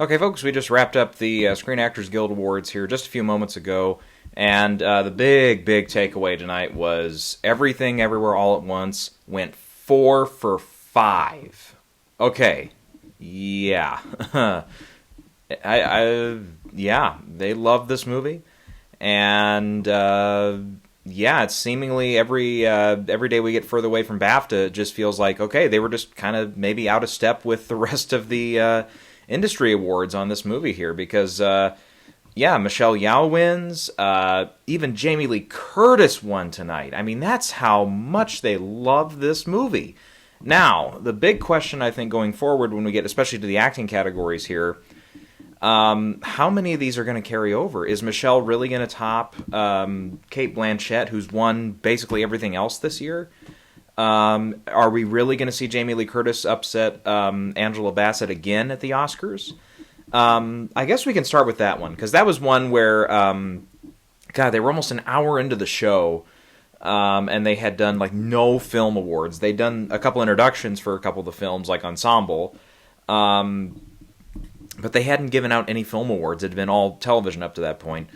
Okay, folks, we just wrapped up the Screen Actors Guild Awards here just a few moments ago, and the big takeaway tonight was Everything Everywhere All at Once went 4 for 5. Okay, yeah. Yeah, they love this movie, and yeah, it's seemingly every day we get further away from BAFTA, it just feels like, okay, they were just kind of maybe out of step with the rest of the industry awards on this movie here, because yeah, Michelle Yeoh wins, even Jamie Lee Curtis won tonight. I mean, that's how much they love this movie. Now, the big question I think going forward when we get especially to the acting categories here, how many of these are going to carry over? Is Michelle really going to top Cate Blanchett, who's won basically everything else this year? Are we really going to see Jamie Lee Curtis upset Angela Bassett again at the Oscars? I guess we can start with that one, because that was one where, God, they were almost an hour into the show, and they had done like no film awards. They'd done a couple introductions for a couple of the films, like Ensemble, but they hadn't given out any film awards. It had been all television up to that point.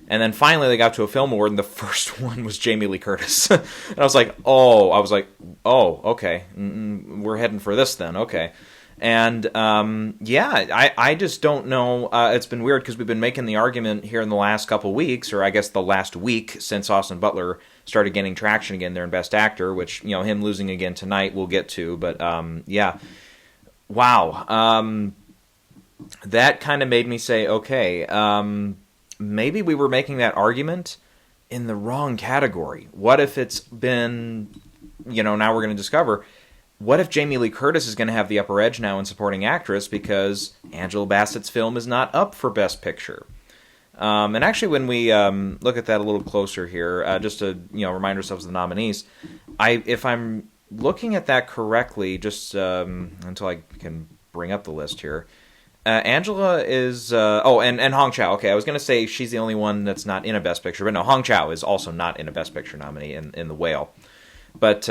And then finally they got to a film award, and the first one was Jamie Lee Curtis. And I was like, oh, okay. We're heading for this then, okay. And, yeah, I just don't know. It's been weird because we've been making the argument here in the last couple weeks, or I guess the last week since Austin Butler started getting traction again there in Best Actor, which, you know, him losing again tonight we'll get to. But, yeah, wow. That kind of made me say, okay, maybe we were making that argument in the wrong category. What if it's been, you know, now we're going to discover, what if Jamie Lee Curtis is going to have the upper edge now in supporting actress because Angela Bassett's film is not up for Best Picture? And actually, when we look at that a little closer here, just to, you know, remind ourselves of the nominees, if I'm looking at that correctly, just until I can bring up the list here, Angela is... and Hong Chow. Okay, I was going to say she's the only one that's not in a Best Picture, but no, Hong Chow is also not in a Best Picture nominee in The Whale. But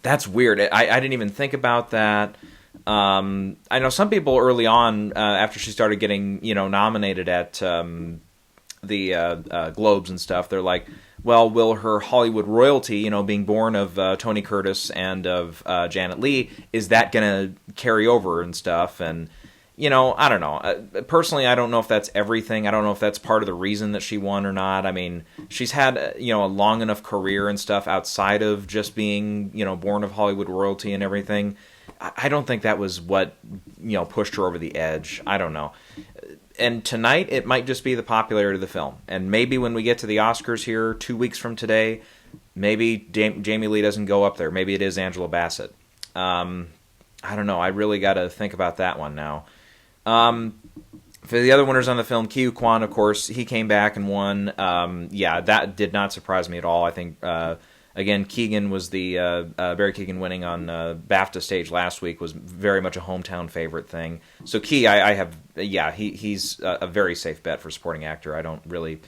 that's weird. I didn't even think about that. I know some people early on, after she started getting, you know, nominated at the Globes and stuff, they're like, well, will her Hollywood royalty, you know, being born of Tony Curtis and of Janet Leigh, is that going to carry over and stuff? And, you know, I don't know. Personally, I don't know if that's everything. I don't know if that's part of the reason that she won or not. I mean, she's had, you know, a long enough career and stuff outside of just being, you know, born of Hollywood royalty and everything. I don't think that was what, you know, pushed her over the edge. I don't know. And tonight, it might just be the popularity of the film. And maybe when we get to the Oscars here 2 weeks from today, maybe Jamie Lee doesn't go up there. Maybe it is Angela Bassett. I don't know. I really got to think about that one now. For the other winners on the film, Ke Kwan, of course, he came back and won. Yeah, that did not surprise me at all. I think, again, Keegan was Barry Keegan winning on BAFTA stage last week was very much a hometown favorite thing. So he's a very safe bet for supporting actor. I don't really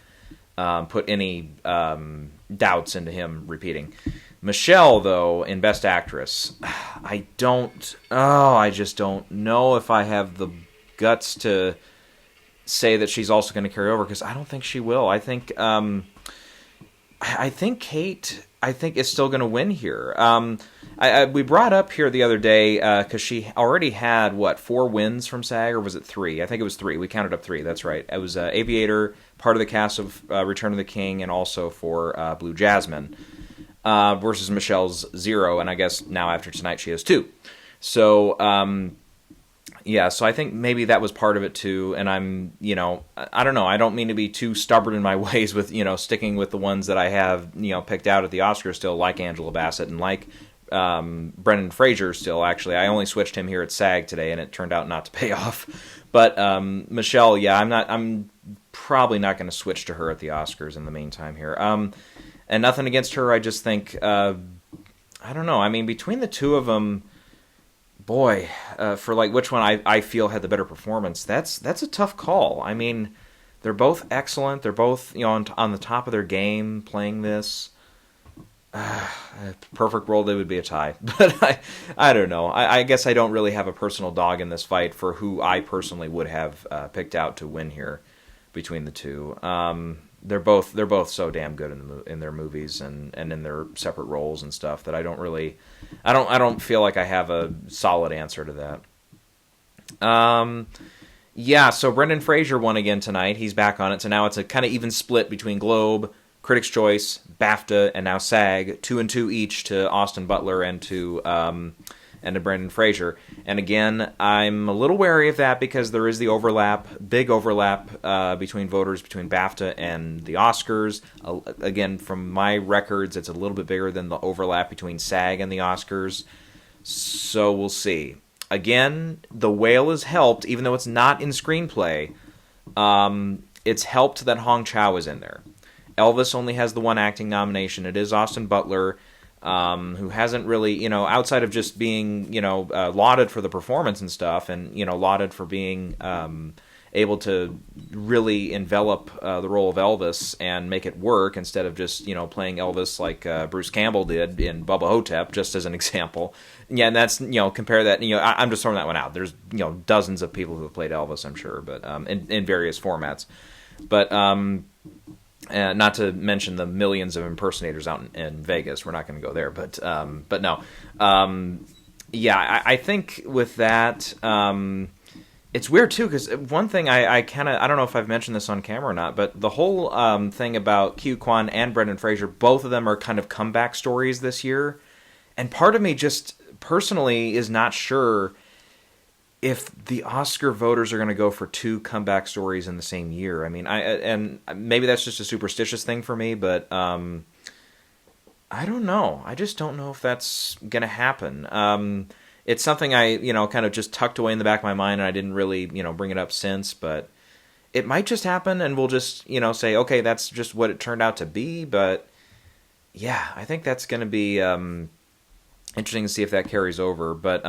put any doubts into him repeating. Michelle, though, in Best Actress, I just don't know if I have the guts to say that she's also going to carry over, because I don't think she will. I think Cate, is still going to win here. We brought up here the other day, because she already had, 4 wins from SAG, or was it 3? I think it was 3. We counted up 3, that's right. It was Aviator, part of the cast of Return of the King, and also for Blue Jasmine, versus Michelle's 0, and I guess now after tonight she has 2. So, yeah, so I think maybe that was part of it too, and I'm, you know, I don't know, I don't mean to be too stubborn in my ways with, you know, sticking with the ones that I have, you know, picked out at the Oscars still, like Angela Bassett and like Brendan Fraser still, actually. I only switched him here at SAG today, and it turned out not to pay off. But Michelle, yeah, I'm probably not going to switch to her at the Oscars in the meantime here. And nothing against her, I just think, I don't know, I mean, between the two of them, boy, for like which one I feel had the better performance, that's a tough call. I mean, they're both excellent. They're both, you know, on the top of their game playing this. Perfect world, it would be a tie. But I don't know. I guess I don't really have a personal dog in this fight for who I personally would have picked out to win here between the two. They're both so damn good in their movies and in their separate roles and stuff that I don't feel like I have a solid answer to that. Yeah, so Brendan Fraser won again tonight. He's back on it. So now it's a kind of even split between Globe, Critics' Choice, BAFTA, and now SAG, 2-2 each to Austin Butler and to Brendan Fraser. And again, I'm a little wary of that because there is the big overlap between voters between BAFTA and the Oscars. Again, from my records, it's a little bit bigger than the overlap between SAG and the Oscars. So we'll see. Again, The Whale is helped, even though it's not in screenplay. It's helped that Hong Chow is in there. Elvis only has the one acting nomination. It is Austin Butler, who hasn't really, outside of just being, lauded for the performance and stuff, and, lauded for being able to really envelop the role of Elvis and make it work instead of just, playing Elvis like Bruce Campbell did in Bubba Hotep, just as an example. Yeah, and that's, compare that, I'm just throwing that one out. There's, dozens of people who have played Elvis, I'm sure, but in various formats. But not to mention the millions of impersonators out in Vegas. We're not going to go there, but no. I think with that, it's weird too, because one thing I don't know if I've mentioned this on camera or not, but the whole thing about Q Kwan and Brendan Fraser, both of them are kind of comeback stories this year, and part of me just personally is not sure if the Oscar voters are going to go for two comeback stories in the same year. I mean, and maybe that's just a superstitious thing for me, but I don't know. I just don't know if that's going to happen. It's something I, kind of just tucked away in the back of my mind, and I didn't really, bring it up since, but it might just happen, and we'll just, say, okay, that's just what it turned out to be, but yeah, I think that's going to be interesting to see if that carries over, but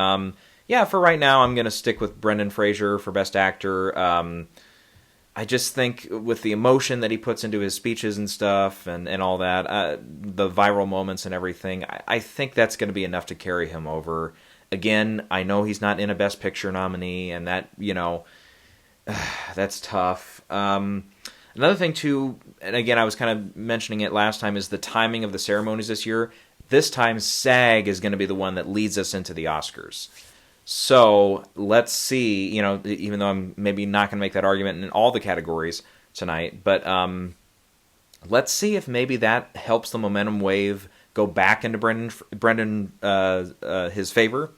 yeah, for right now, I'm going to stick with Brendan Fraser for Best Actor. I just think with the emotion that he puts into his speeches and stuff and all that, the viral moments and everything, I think that's going to be enough to carry him over. Again, I know he's not in a Best Picture nominee, and that, that's tough. Another thing, too, and again, I was kind of mentioning it last time, is the timing of the ceremonies this year. This time, SAG is going to be the one that leads us into the Oscars. So let's see, even though I'm maybe not going to make that argument in all the categories tonight, but let's see if maybe that helps the momentum wave go back into Brendan his favor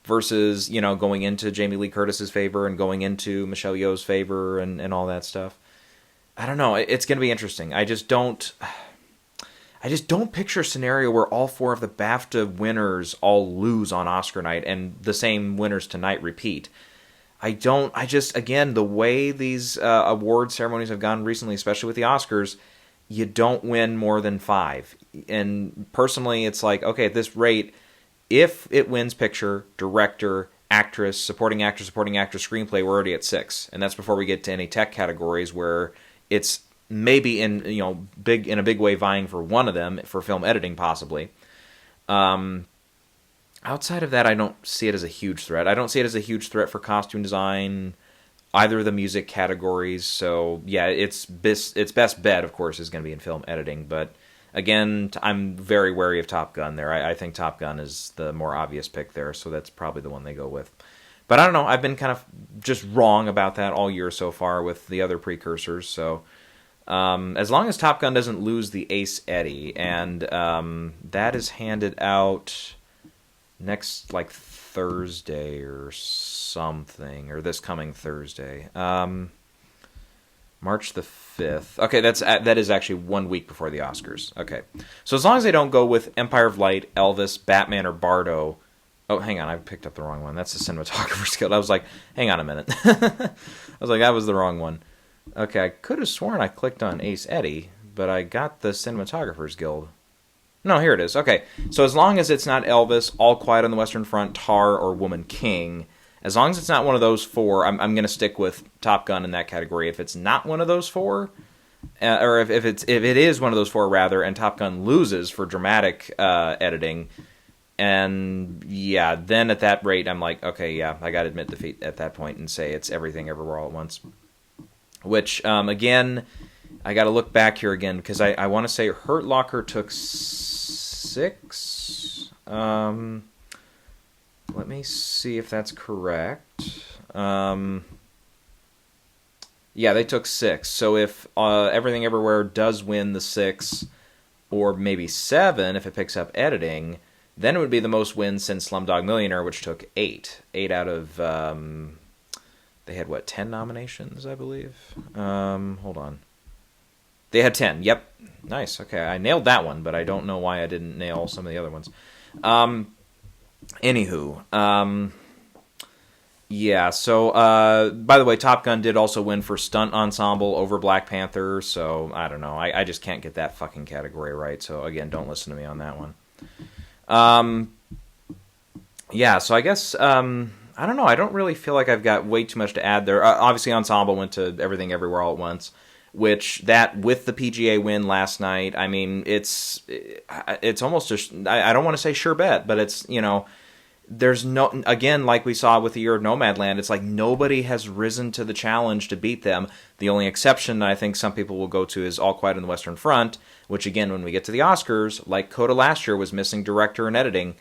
versus, going into Jamie Lee Curtis's favor and going into Michelle Yeoh's favor and all that stuff. I don't know. It's going to be interesting. I just don't picture a scenario where all four of the BAFTA winners all lose on Oscar night and the same winners tonight repeat. Again, the way these award ceremonies have gone recently, especially with the Oscars, you don't win more than 5. And personally, it's like, okay, at this rate, if it wins picture, director, actress, supporting actor, screenplay, we're already at 6. And that's before we get to any tech categories where it's maybe in a big way vying for one of them for film editing possibly. Outside of that, I don't see it as a huge threat. I don't see it as a huge threat for costume design, either of the music categories. So yeah, its best bet, of course, is going to be in film editing. But again, I'm very wary of Top Gun there. I think Top Gun is the more obvious pick there, so that's probably the one they go with. But I don't know. I've been kind of just wrong about that all year so far with the other precursors. So as long as Top Gun doesn't lose the Ace Eddie, and that is handed out next Thursday or something, or this coming Thursday, March the 5th. Okay, that is actually 1 week before the Oscars. Okay, so as long as they don't go with Empire of Light, Elvis, Batman, or Bardo. Oh, hang on, I picked up the wrong one. That's the Cinematographer's Guild. I was like, hang on a minute. I was like, that was the wrong one. Okay, I could have sworn I clicked on Ace Eddie, but I got the Cinematographer's Guild. No, here it is. Okay, so as long as it's not Elvis, All Quiet on the Western Front, Tar, or Woman King, as long as it's not one of those four, I'm going to stick with Top Gun in that category. If it's not one of those four, or if it is one of those four rather, and Top Gun loses for dramatic editing, and yeah, then at that rate, I'm like, okay, yeah, I got to admit defeat at that point and say it's Everything Everywhere All at Once. Which again, I got to look back here again because I want to say Hurt Locker took 6. Let me see if that's correct. Yeah, they took 6. So if Everything Everywhere does win the 6, or maybe 7 if it picks up editing, then it would be the most wins since Slumdog Millionaire, which took 8. 8 out of... they had, 10 nominations, I believe? Hold on. They had 10, yep. Nice, okay. I nailed that one, but I don't know why I didn't nail some of the other ones. Anywho, yeah, so, by the way, Top Gun did also win for Stunt Ensemble over Black Panther, so, I don't know. I just can't get that fucking category right, so, again, don't listen to me on that one. Yeah, so I guess, I don't know, I don't really feel like I've got way too much to add there. Obviously, Ensemble went to Everything Everywhere All at Once, which, that, with the PGA win last night, I mean, it's almost I don't want to say sure bet, but it's, there's no, again, like we saw with the Year of Nomadland, it's like nobody has risen to the challenge to beat them. The only exception I think some people will go to is All Quiet on the Western Front, which again, when we get to the Oscars, like Coda last year, was missing director and editing.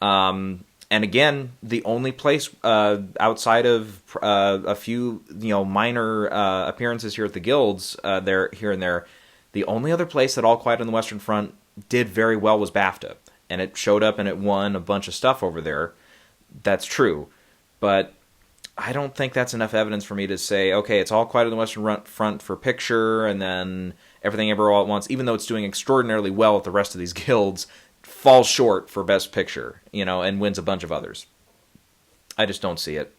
And again, the only place outside of a few minor appearances here at the Guilds, here and there, the only other place that All Quiet on the Western Front did very well was BAFTA. And it showed up and it won a bunch of stuff over there. That's true. But I don't think that's enough evidence for me to say, okay, it's All Quiet on the Western Front for picture, and then Everything Everywhere All at Once, even though it's doing extraordinarily well at the rest of these guilds, falls short for Best Picture, and wins a bunch of others. I just don't see it.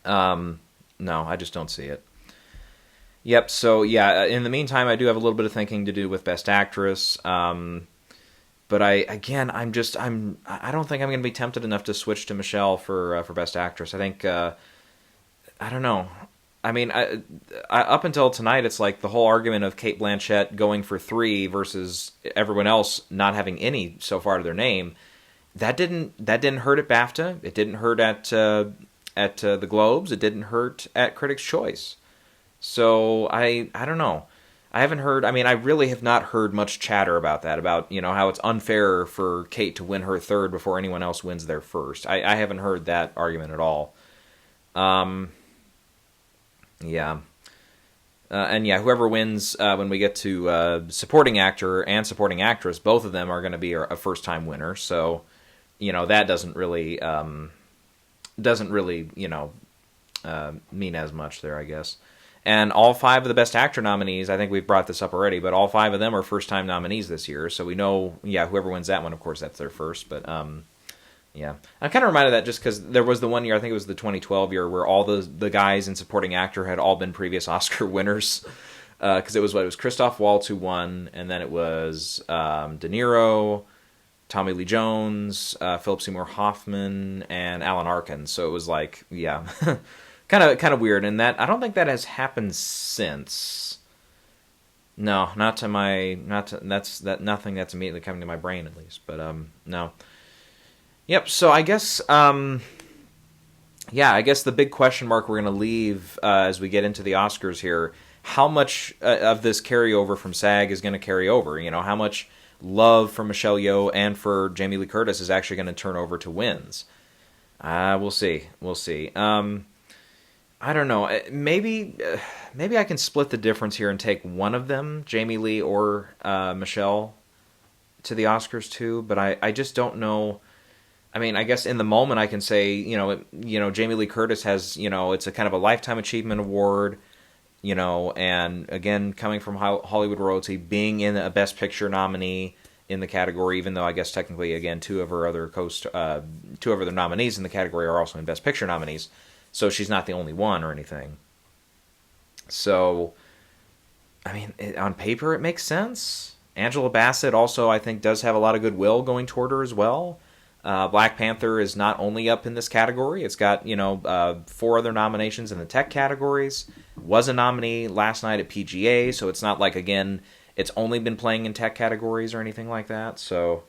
No, I just don't see it. Yep, so yeah, in the meantime, I do have a little bit of thinking to do with Best Actress. But I don't think I'm going to be tempted enough to switch to Michelle for Best Actress. I think, I don't know. I mean, I up until tonight, it's like the whole argument of Cate Blanchett going for 3 versus everyone else not having any so far to their name. That didn't hurt at BAFTA. It didn't hurt at the Globes. It didn't hurt at Critics' Choice. So I don't know. I haven't heard, I really have not heard much chatter about that, about, how it's unfair for Kate to win her third before anyone else wins their first. I haven't heard that argument at all. Yeah. And yeah, whoever wins when we get to supporting actor and supporting actress, both of them are going to be a first-time winner. So, that doesn't really, mean as much there, I guess. And all 5 of the Best Actor nominees, I think we've brought this up already, but all 5 of them are first-time nominees this year. So we know, whoever wins that one, of course, that's their first. But, yeah. I'm kind of reminded of that just because there was the one year, I think it was the 2012 year, where all the guys in supporting actor had all been previous Oscar winners. Because it was Christoph Waltz who won, and then it was De Niro, Tommy Lee Jones, Philip Seymour Hoffman, and Alan Arkin. So it was like, yeah... Kind of weird, and that I don't think that has happened since. No, nothing that's immediately coming to my brain at least. But no. Yep. So I guess I guess the big question mark we're going to leave as we get into the Oscars here: how much of this carryover from SAG is going to carry over? How much love for Michelle Yeoh and for Jamie Lee Curtis is actually going to turn over to wins? We'll see. We'll see. I don't know. Maybe I can split the difference here and take one of them, Jamie Lee or Michelle, to the Oscars too. But I just don't know. I guess in the moment I can say, Jamie Lee Curtis has, it's a kind of a lifetime achievement award, and again coming from Hollywood royalty, being in a Best Picture nominee in the category, even though I guess technically again two of her other nominees in the category are also in Best Picture nominees. So she's not the only one or anything. So, on paper it makes sense. Angela Bassett also, I think, does have a lot of goodwill going toward her as well. Black Panther is not only up in this category. It's got, 4 other nominations in the tech categories. Was a nominee last night at PGA, so it's not like, again, it's only been playing in tech categories or anything like that. So,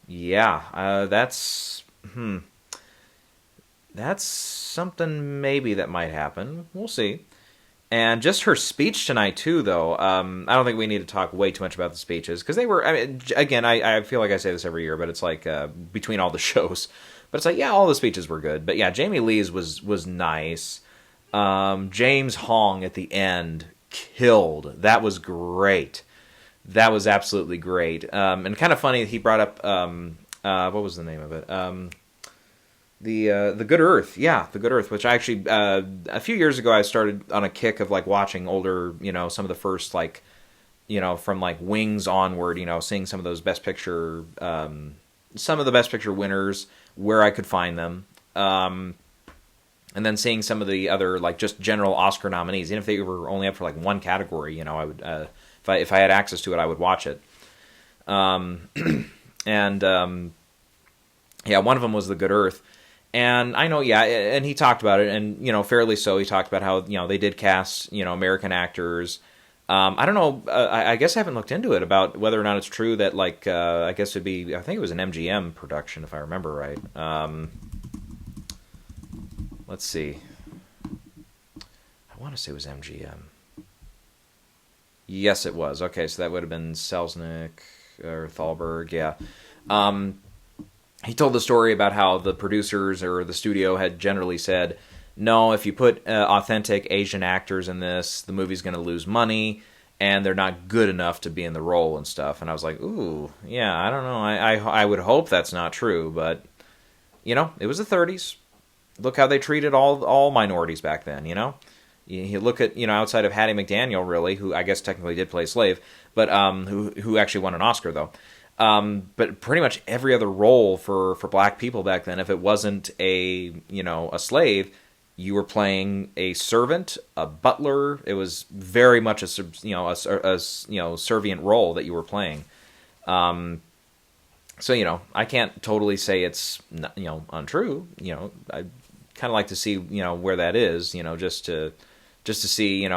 yeah, that's something maybe that might happen. We'll see. And just her speech tonight, too, though, I don't think we need to talk way too much about the speeches, because they were, again, I feel like I say this every year, but it's like, between all the shows, but it's like, yeah, all the speeches were good, but yeah, Jamie Lee's was nice. James Hong at the end killed. That was great. That was absolutely great. And kind of funny, he brought up, what was the name of it? The Good Earth, The Good Earth, which I actually a few years ago I started on a kick of like watching older, some of the first like, from like Wings onward, seeing some of those Best Picture, some of the Best Picture winners where I could find them, and then seeing some of the other like just general Oscar nominees, even if they were only up for like one category, I would if I had access to it, I would watch it, and one of them was The Good Earth. And I know, and he talked about it, and, fairly so. He talked about how, they did cast, American actors. I don't know, I guess I haven't looked into it about whether or not it's true that, like, I guess it'd be, I think it was an MGM production, if I remember right. Let's see. I want to say it was MGM. Yes, it was. Okay, so that would have been Selznick or Thalberg, yeah. He told the story about how the producers or the studio had generally said, no, if you put authentic Asian actors in this, the movie's going to lose money, and they're not good enough to be in the role and stuff. And I was like, ooh, yeah, I don't know. I would hope that's not true, but, it was the 30s. Look how they treated all minorities back then, You look at, outside of Hattie McDaniel, really, who I guess technically did play a slave, but who actually won an Oscar, though. But pretty much every other role for black people back then, if it wasn't a slave, you were playing a servant, a butler. It was very much a servient role that you were playing. So I can't totally say it's untrue. I kind of like to see where that is. Just to see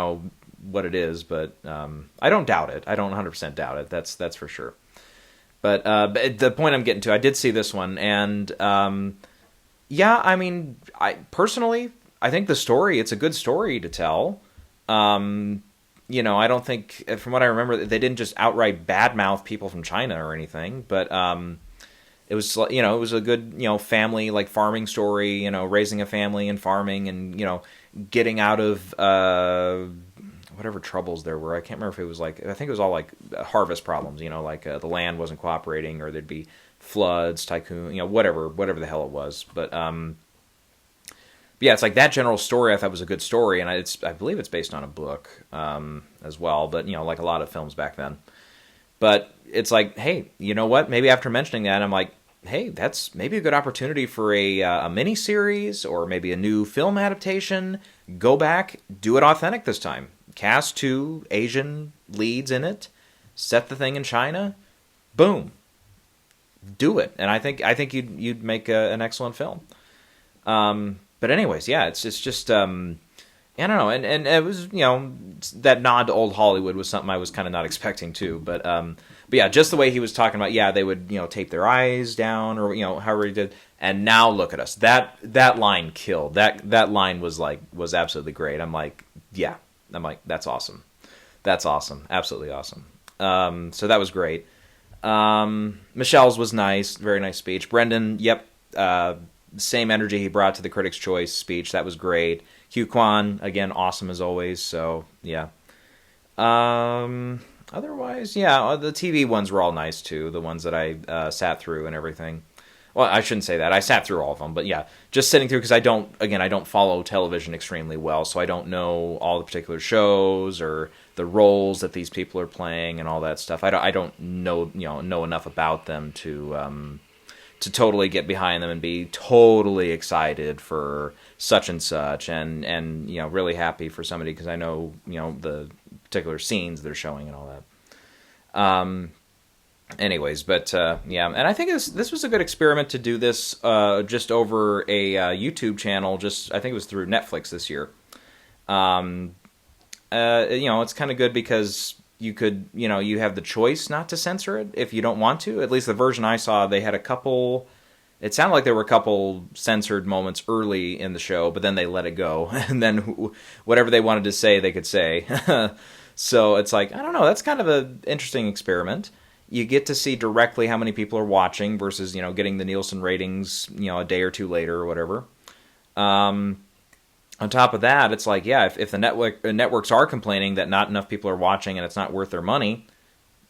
what it is. But I don't doubt it. I don't 100% doubt it. That's for sure. But the point I'm getting to, I did see this one, and I mean, I think the story, it's a good story to tell. I don't think, from what I remember, they didn't just outright badmouth people from China or anything, but it was, it was a good, family, like, farming story, raising a family and farming and, getting out of whatever troubles there were. I can't remember if it was like, I think it was all like harvest problems, like the land wasn't cooperating, or there'd be floods, tycoon, whatever the hell it was. But yeah, it's like that general story I thought was a good story, and I believe it's based on a book as well, but like a lot of films back then. But it's like, hey, you know what? Maybe after mentioning that, I'm like, hey, that's maybe a good opportunity for a mini series or maybe a new film adaptation. Go back, do it authentic this time. Cast 2 Asian leads in it. Set the thing in China. Boom. Do it. And I think you'd make an excellent film. But anyways, yeah, it's just I don't know, and it was that nod to old Hollywood was something I was kind of not expecting too. But yeah, just the way he was talking about, yeah, they would tape their eyes down or however he did. And now look at us. That line killed. That line was absolutely great. I'm like, yeah. I'm like, that's awesome. That's awesome. Absolutely awesome. So that was great. Michelle's was nice. Very nice speech. Brendan, yep. Same energy he brought to the Critics' Choice speech. That was great. Hugh Kwan, again, awesome as always. So, yeah. Otherwise, yeah, the TV ones were all nice, too. The ones that I sat through and everything. Well, I shouldn't say that. I sat through all of them, but yeah, just sitting through because I don't follow television extremely well, so I don't know all the particular shows or the roles that these people are playing and all that stuff. I don't know enough about them to totally get behind them and be totally excited for such and such, and really happy for somebody because I know the particular scenes they're showing and all that. anyways, but yeah, and I think this was a good experiment to do this just over a YouTube channel. Just I think it was through Netflix this year. It's kind of good because you could, you have the choice not to censor it if you don't want to. At least the version I saw, they had a couple. It sounded like there were a couple censored moments early in the show, but then they let it go, and then whatever they wanted to say, they could say. So it's like, I don't know, that's kind of an interesting experiment. You get to see directly how many people are watching versus, getting the Nielsen ratings, a day or two later or whatever. On top of that, it's like, yeah, if the networks are complaining that not enough people are watching and it's not worth their money,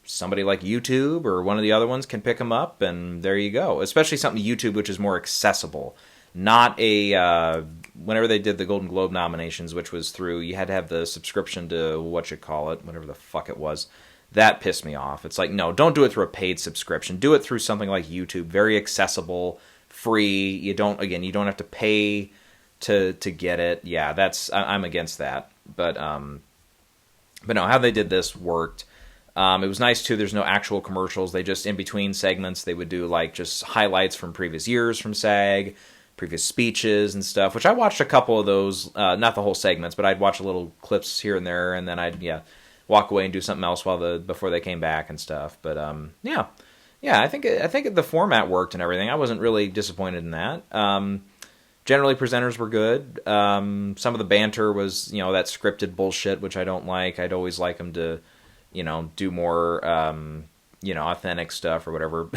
somebody like YouTube or one of the other ones can pick them up, and there you go. Especially something YouTube, which is more accessible. Not whenever they did the Golden Globe nominations, which was through, you had to have the subscription to whatever the fuck it was. That pissed me off. It's like, no, don't do it through a paid subscription. Do it through something like YouTube, very accessible, free. You don't have to pay to get it. Yeah, I'm against that. But no, how they did this worked. It was nice too. There's no actual commercials. They just, in between segments, they would do like just highlights from previous years from SAG, previous speeches and stuff, which I watched a couple of those, not the whole segments, but I'd watch little clips here and there, and then I'd walk away and do something else before they came back and stuff. But yeah, I think the format worked and everything. I wasn't really disappointed in that. Generally, presenters were good. Some of the banter was, that scripted bullshit, which I don't like. I'd always like them to, do more, authentic stuff or whatever.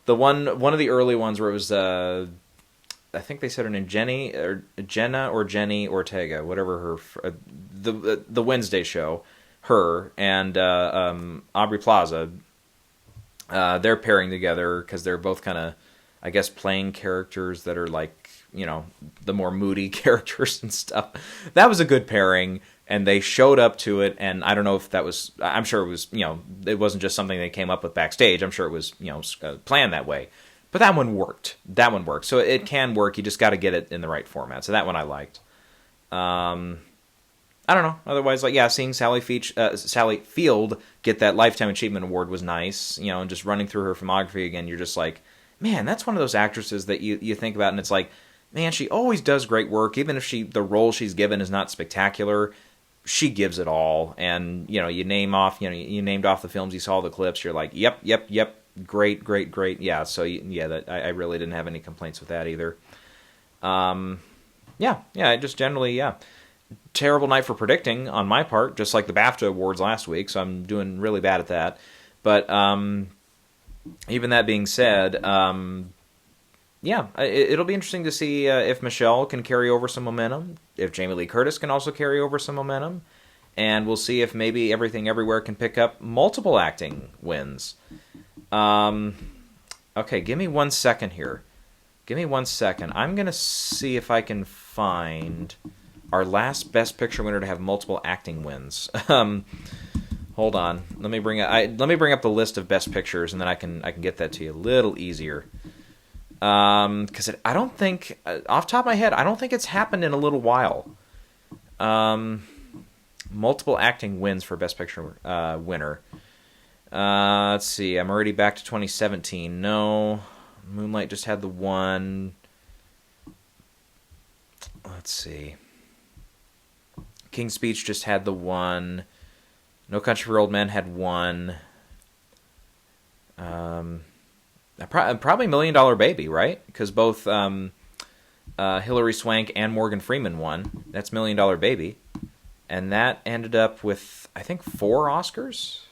One of the early ones where it was, I think they said her name, Jenna or Jenny Ortega, whatever her, the Wednesday show, her and Aubrey Plaza, they're pairing together because they're both kind of, I guess, playing characters that are like, the more moody characters and stuff. That was a good pairing, and they showed up to it, and I don't know if that was, I'm sure it was, it wasn't just something they came up with backstage. I'm sure it was, planned that way. But that one worked. So it can work. You just got to get it in the right format. So that one I liked. I don't know. Otherwise, seeing Sally Field get that Lifetime Achievement Award was nice. And just running through her filmography again, you're just like, man, that's one of those actresses that you think about, and it's like, man, she always does great work. Even if the role she's given is not spectacular, she gives it all. And, you named off the films, you saw the clips, you're like, yep, great. Yeah, so, I really didn't have any complaints with that either. Just generally, terrible night for predicting on my part, just like the BAFTA Awards last week, so I'm doing really bad at that. But even that being said, it'll be interesting to see if Michelle can carry over some momentum, if Jamie Lee Curtis can also carry over some momentum, and we'll see if maybe Everything Everywhere can pick up multiple acting wins. Okay, give me 1 second here. I'm going to see if I can find our last Best Picture winner to have multiple acting wins. Hold on. Let me bring up the list of Best Pictures, and then I can get that to you a little easier. Because I don't think, off the top of my head, I don't think it's happened in a little while. Multiple acting wins for Best Picture winner. Let's see. I'm already back to 2017. No. Moonlight just had the one. Let's see. King's Speech just had the one. No Country for Old Men had one. Probably $1 Million Baby, right? Because both Hilary Swank and Morgan Freeman won. That's $1 Million Baby. And that ended up with, I think, 4 Oscars?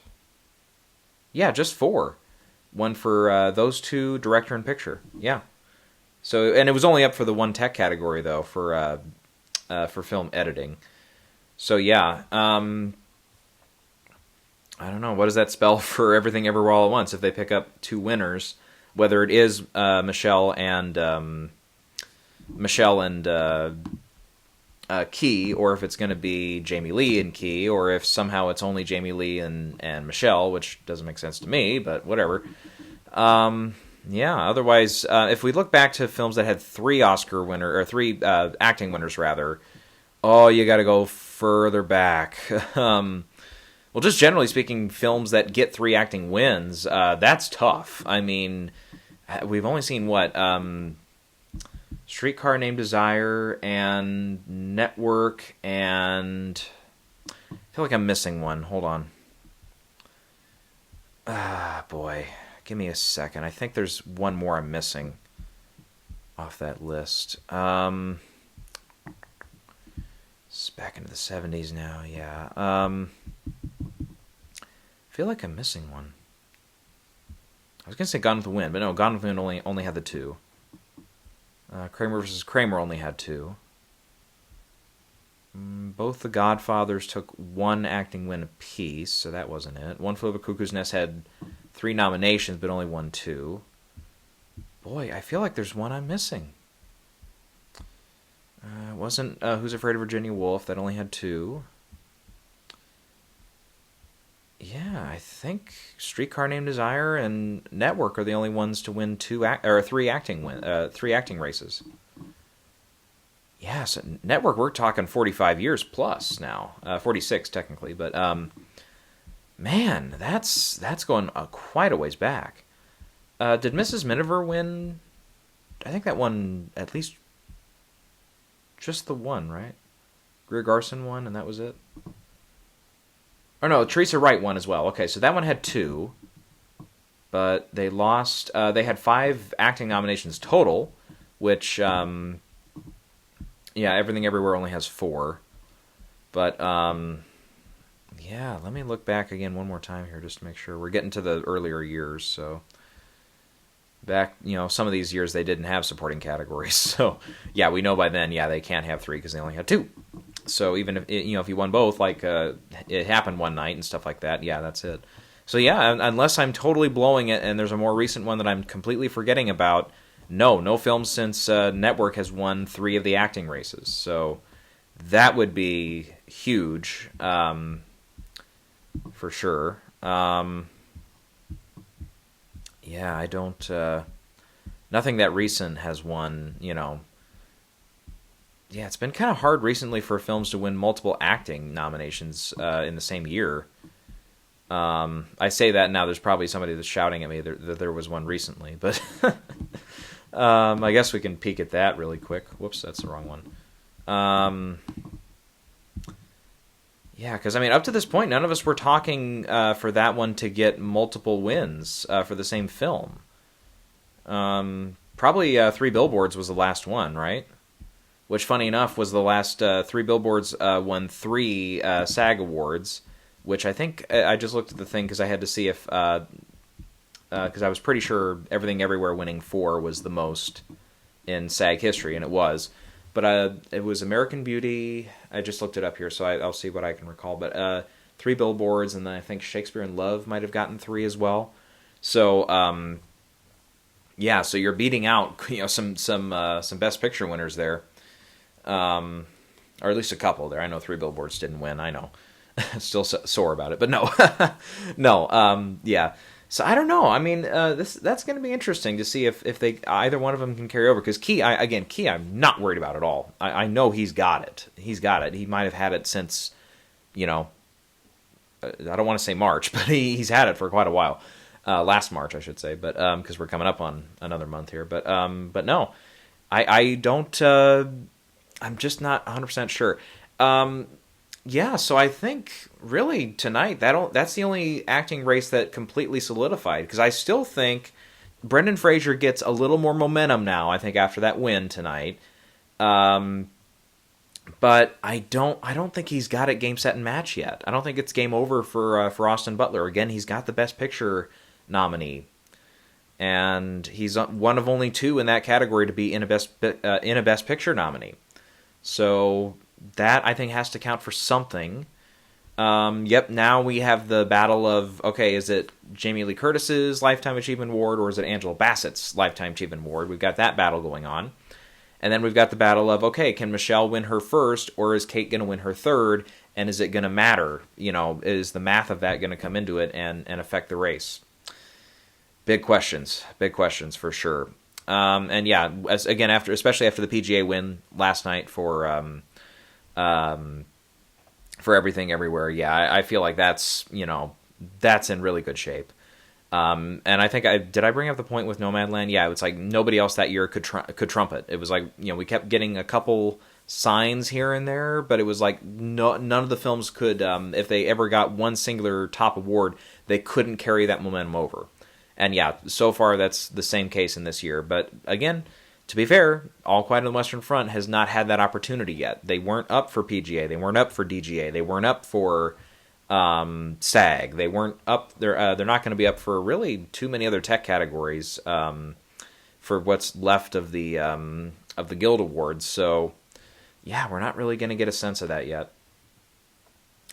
Yeah, just 4. One for those two, director and picture. Yeah. So, and it was only up for the one tech category, though, for film editing. So, yeah. I don't know. What does that spell for Everything Everywhere All at Once if they pick up 2 winners? Whether it is Michelle and Key, or if it's going to be Jamie Lee and Key, or if somehow it's only Jamie Lee and Michelle, which doesn't make sense to me, but whatever. Otherwise, if we look back to films that had 3 acting winners rather, you got to go further back. Well, just generally speaking, films that get 3 acting wins, that's tough. I mean, we've only seen what Streetcar Named Desire and Network, and I feel like I'm missing one. Hold on. Boy, give me a second. I think there's one more I'm missing off that list. It's back into the 70s now, yeah. I feel like I'm missing one. I was going to say Gone with the Wind, but no, Gone with the Wind only had the 2. Kramer vs. Kramer only had 2. Both the Godfathers took 1 acting win apiece, so that wasn't it. One Flew Over Cuckoo's Nest had 3 nominations, but only won 2. Boy, I feel like there's one I'm missing. It wasn't Who's Afraid of Virginia Woolf, that only had 2. Yeah, I think Streetcar Named Desire and Network are the only ones to win 3 acting races. Yeah, so Network, we're talking 45 years plus now, 46 technically, but man, that's going quite a ways back. Did Mrs. Miniver win? I think that won at least just the one, right? Greer Garson won, and that was it. Or no, Teresa Wright won as well. Okay, so that one had 2, but they lost. They had 5 acting nominations total, which, Everything Everywhere only has 4. But, let me look back again one more time here just to make sure. We're getting to the earlier years, so back, some of these years they didn't have supporting categories. So, yeah, we know by then, they can't have 3 because they only had 2. So even if if you won both, like it happened one night and stuff like that, that's it. So unless I'm totally blowing it and there's a more recent one that I'm completely forgetting about, no film since Network has won 3 of the acting races. So that would be huge, for sure. I don't. Nothing that recent has won, Yeah, it's been kind of hard recently for films to win multiple acting nominations in the same year. I say that now. There's probably somebody that's shouting at me that there was one recently, but I guess we can peek at that really quick. Whoops, that's the wrong one. Because up to this point, none of us were talking for that one to get multiple wins for the same film. Probably 3 Billboards was the last one, right? Which, funny enough, was the last 3 Billboards won 3 SAG awards, which I think I just looked at the thing because I had to see if, because I was pretty sure Everything Everywhere winning 4 was the most in SAG history, and it was. But it was American Beauty. I just looked it up here, so I'll see what I can recall. But 3 Billboards, and then I think Shakespeare in Love might have gotten 3 as well. So, so you're beating out some Best Picture winners there. Or at least a couple there. I know 3 Billboards didn't win. I know. Still sore about it, but no. No, So I don't know. That's going to be interesting to see if they either one of them can carry over. Because Key, I'm not worried about at all. I know he's got it. He's got it. He might have had it since, I don't want to say March, but he's had it for quite a while. Last March, I should say, but because we're coming up on another month here. But no, I don't. I'm just not 100% sure. So I think really tonight that's the only acting race that completely solidified, because I still think Brendan Fraser gets a little more momentum now, I think, after that win tonight. But I don't think he's got it game, set, and match yet. I don't think it's game over for Austin Butler. Again, he's got the Best Picture nominee, and he's one of only 2 in that category to be in a Best Picture nominee. So that, I think, has to count for something. Now we have the battle of, is it Jamie Lee Curtis's Lifetime Achievement Award or is it Angela Bassett's Lifetime Achievement Award? We've got that battle going on. And then we've got the battle of, can Michelle win her first or is Kate going to win her third? And is it going to matter? Is the math of that going to come into it and affect the race? Big questions for sure. Especially after the PGA win last night for for Everything Everywhere. Yeah, I feel like that's that's in really good shape. And I think did I bring up the point with Nomadland? Yeah, it's like nobody else that year could trump it. It was like we kept getting a couple signs here and there, but it was like none of the films could, if they ever got one singular top award, they couldn't carry that momentum over. And yeah, so far that's the same case in this year. But again, to be fair, All Quiet on the Western Front has not had that opportunity yet. They weren't up for PGA, they weren't up for DGA, they weren't up for SAG. They weren't up. They're not going to be up for really too many other tech categories for what's left of the Guild Awards. So yeah, we're not really going to get a sense of that yet.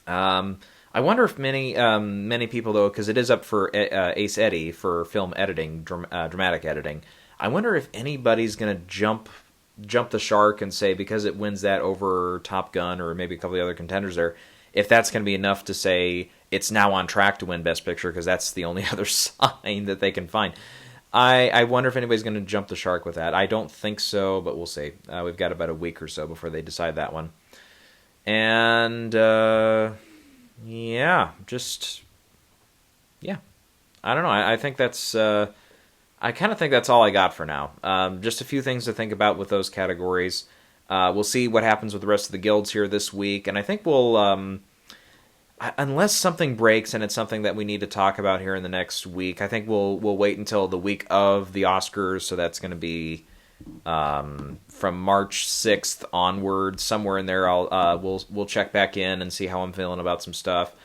I wonder if many people though, because it is up for Ace Eddie for film editing, dramatic editing. I wonder if anybody's going to jump the shark and say because it wins that over Top Gun or maybe a couple of the other contenders there, if that's going to be enough to say it's now on track to win Best Picture, because that's the only other sign that they can find. I wonder if anybody's going to jump the shark with that. I don't think so, but we'll see. We've got about a week or so before they decide that one. And, yeah, I don't know. I think that's, I kind of think that's all I got for now. Just a few things to think about with those categories. We'll see what happens with the rest of the guilds here this week, and I think we'll, unless something breaks and it's something that we need to talk about here in the next week, I think we'll wait until the week of the Oscars. So that's going to be from March 6th onward, somewhere in there. We'll check back in and see how I'm feeling about some stuff,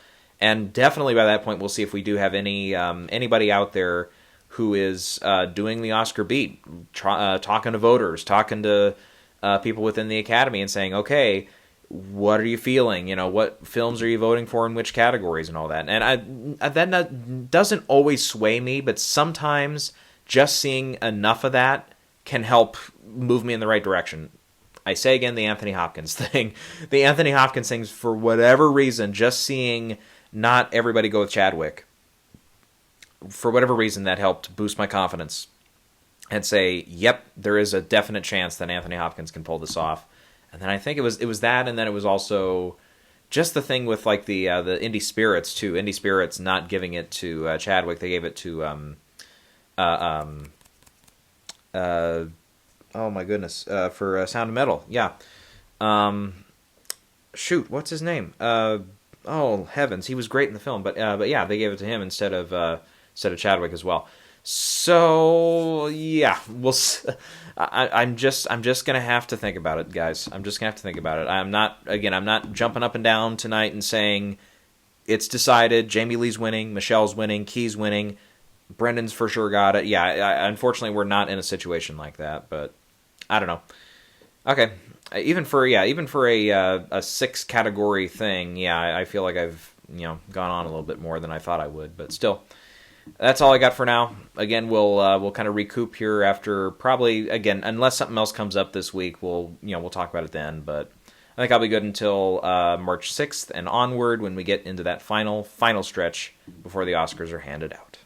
and definitely by that point we'll see if we do have anybody out there who is doing the Oscar beat, talking to voters, talking to people within the Academy and saying, okay, what are you feeling? What films are you voting for in which categories and all that? And that doesn't always sway me, but sometimes just seeing enough of that can help move me in the right direction. I say again, the Anthony Hopkins thing. The Anthony Hopkins thing, for whatever reason, just seeing not everybody go with Chadwick, for whatever reason, that helped boost my confidence and say, yep, there is a definite chance that Anthony Hopkins can pull this off. And then I think it was that, and then it was also just the thing with like the Indie Spirits too. Indie Spirits not giving it to Chadwick, they gave it to oh my goodness, for Sound of Metal. Yeah. Shoot, what's his name? Oh heavens, he was great in the film, but yeah, they gave it to him instead of Chadwick as well. So yeah, I'm just gonna have to think about it, guys. I'm just gonna have to think about it. I'm not jumping up and down tonight and saying it's decided. Jamie Lee's winning, Michelle's winning, Key's winning, Brendan's for sure got it. Yeah, unfortunately we're not in a situation like that, but I don't know. Okay, even for a 6 category thing, yeah, I feel like I've gone on a little bit more than I thought I would, but still. That's all I got for now. Again, we'll kind of recoup here after probably, again, unless something else comes up this week, we'll talk about it then. But I think I'll be good until March 6th and onward when we get into that final stretch before the Oscars are handed out.